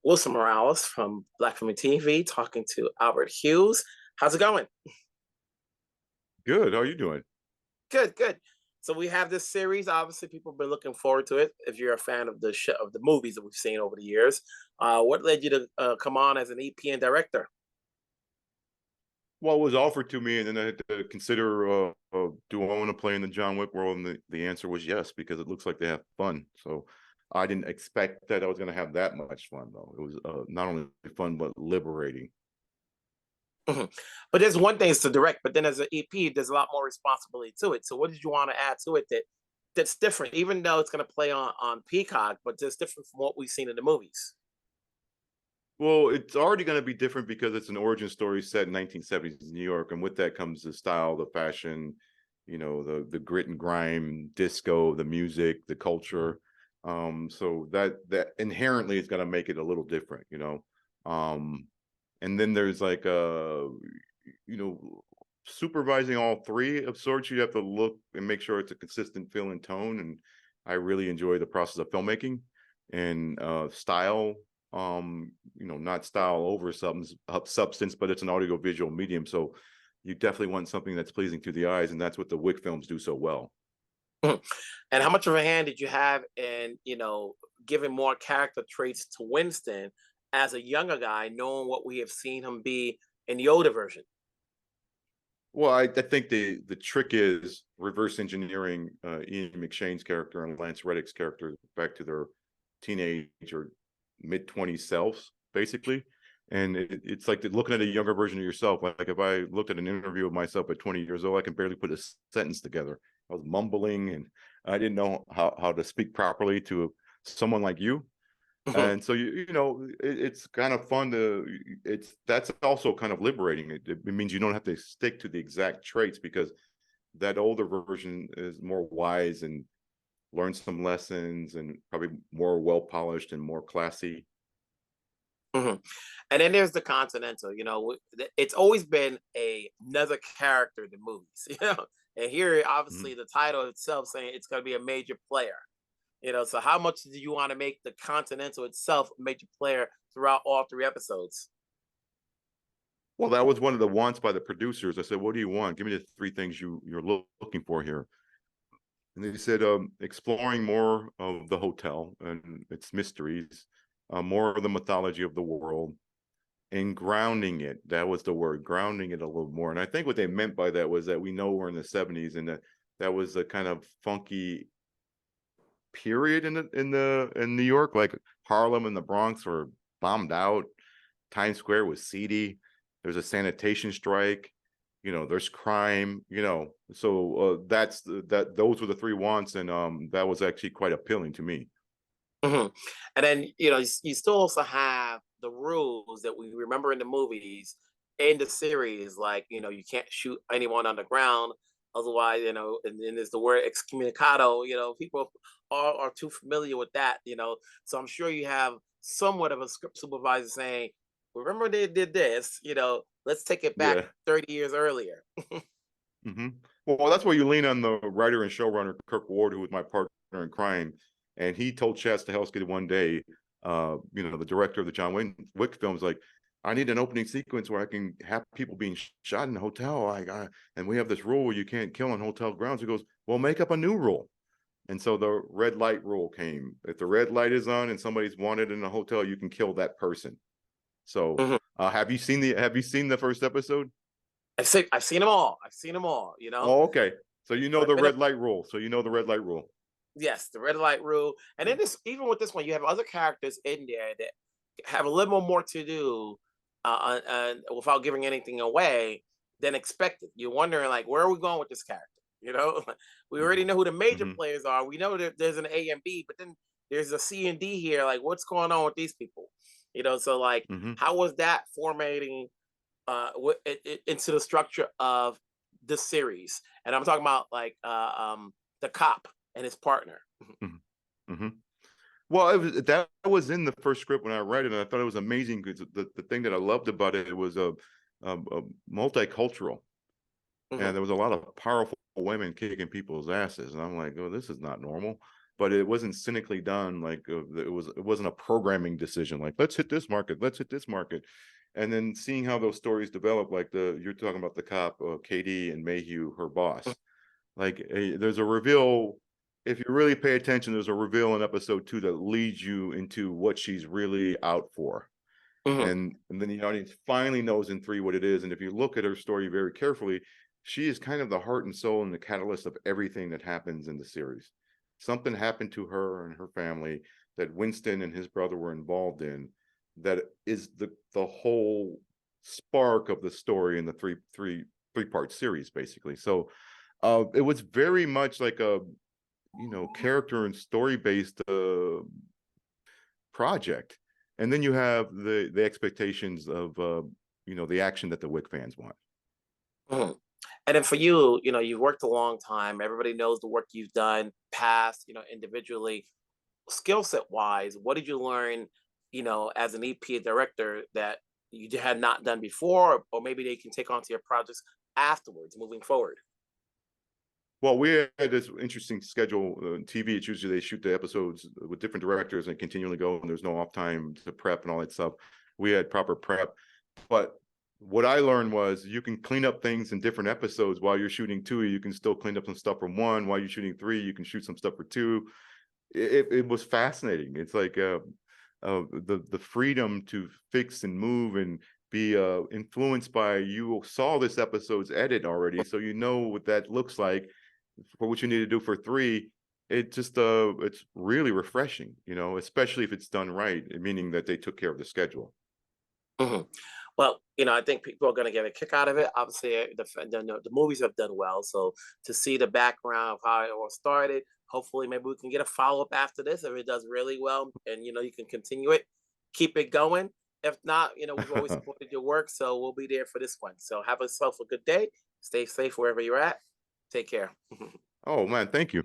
Wilson Morales from Black Film TV talking to Albert Hughes. How's it going? Good. How are you doing? Good, good. So we have this series. Obviously, people have been looking forward to it. If you're a fan of the show, of the movies that we've seen over the years, what led you to come on as an EP and director? Well, it was offered to me, and then I had to consider, do I want to play in the John Wick world? And the answer was yes, because it looks like they have fun. So I didn't expect that I was going to have that much fun, though. It was not only fun, but liberating. Mhm. But there's one thing is to direct, but then as an EP, there's a lot more responsibility to it. So what did you want to add to it that's different, even though it's going to play on Peacock, but just different from what we've seen in the movies? Well, it's already going to be different because it's an origin story set in 1970s New York, and with that comes the style, the fashion, the grit and grime, disco, the music, the culture. So that inherently is going to make it a little different. And then there's like you know, supervising all three of sorts. You have to look and make sure it's a consistent feel and tone. And I really enjoy the process of filmmaking and style. Not style over substance, but it's an audio visual medium. So you definitely want something that's pleasing to the eyes, and that's what the Wick films do so well. Mhm. And how much of a hand did you have in, giving more character traits to Winston as a younger guy, knowing what we have seen him be in the older version? Well, I think the trick is reverse engineering Ian McShane's character and Lance Reddick's character back to their teenage or mid-20s selves, basically. And it's like looking at a younger version of yourself. Like if I looked at an interview of myself at 20 years old, I can barely put a sentence together. I was mumbling and I didn't know how to speak properly to someone like you. And so it's kind of fun that's also kind of liberating. It means you don't have to stick to the exact traits, because that older version is more wise and learned some lessons and probably more well polished and more classy. Mhm. And then there's the Continental. It's always been another character in the movies. And here, Mhm. obviously, the title itself saying it's going to be a major player. So how much do you want to make the Continental itself a major player throughout all three episodes? Well, that was one of the wants by the producers. I said, "What do you want? Give me the three things you're looking for here." And they said, exploring more of the hotel and its mysteries, more of the mythology of the world, and grounding it. That was the word, grounding it a little more. And I think what they meant by that was that we know we're in the 70s, and that was a kind of funky period in New York. Like Harlem and the Bronx were bombed out. Times Square was seedy. There's a sanitation strike. There's crime. So those were the three wants, and that was actually quite appealing to me. Mhm. And then you still also have the rules that we remember in the movies, in the series, like you can't shoot anyone on the ground, otherwise and then there's the word excommunicado. People are too familiar with that. So I'm sure you have somewhat of a script supervisor saying, remember they did this, let's take it back Yeah. 30 years earlier. hmm Well, that's where you lean on the writer and showrunner Kirk Ward, who was my partner in crime, and he told Chad Stahelski one day, the director of the John Wick films, like, I need an opening sequence where I can have people being shot in a hotel, and we have this rule where you can't kill on hotel grounds. He goes, well, make up a new rule. And so the red light rule came. If the red light is on and somebody's wanted in a hotel, you can kill that person. So, Mhm. have you seen the first episode? I've seen them all. I've seen them all. Oh, okay. So you know But the red light rule. yes, the red light rule. And then this, even with this one, you have other characters in there that have a little more to do, without giving anything away than expected. You're wondering, like, where are we going with this character? We already Mhm. know who the major Mhm. players are. We know that there's an A and B, but then there's a C and D here. Like, what's going on with these people? So like, Mhm. how was that formatting into the structure of the series? And I'm talking about like the cop and his partner. Mhm. Mhm. Well, that was in the first script when I read it, and I thought it was amazing because the thing that I loved about it was a multicultural, and Mhm. there was a lot of powerful women kicking people's asses, and I'm like, oh, this is not normal. but it wasn't cynically done. Like it wasn't a programming decision. Like let's hit this market, let's hit this market, and then seeing how those stories develop. Like you're talking about the cop, KD and Mayhew, her boss. Like there's a reveal. If you really pay attention, there's a reveal in episode 2 that leads you into what she's really out for. Mhm. And then the audience finally knows in 3 what it is. And if you look at her story very carefully, she is kind of the heart and soul and the catalyst of everything that happens in the series. Something happened to her and her family that Winston and his brother were involved in, that is the whole spark of the story in the three-part series, basically. So it was very much like a character and story based project. And then you have the expectations of the action that the Wick fans want. Mhm. And then for you, you've worked a long time. Everybody knows the work you've done past, individually, skill set wise. What did you learn, as an EP director that you had not done before, or maybe they can take onto your projects afterwards, moving forward? Well, we had this interesting schedule. TV, it's usually they shoot the episodes with different directors and continually go, and there's no off time to prep and all that stuff. We had proper prep, but what I learned was you can clean up things in different episodes. While you're shooting 2, you can still clean up some stuff from 1. While you're shooting 3, you can shoot some stuff for 2. It was fascinating. It's like the freedom to fix and move and be influenced by, you saw this episode's edit already, so you know what that looks like for what you need to do for 3. It just it's really refreshing, especially if it's done right, meaning that they took care of the schedule. Mhm. Well, I think people are going to get a kick out of it. Obviously, the movies have done well. So to see the background of how it all started, hopefully, maybe we can get a follow up after this if it does really well, and you can continue it, keep it going. If not, we've always supported your work, so we'll be there for this one. So have yourself a good day. Stay safe wherever you're at. Take care. Oh man, thank you.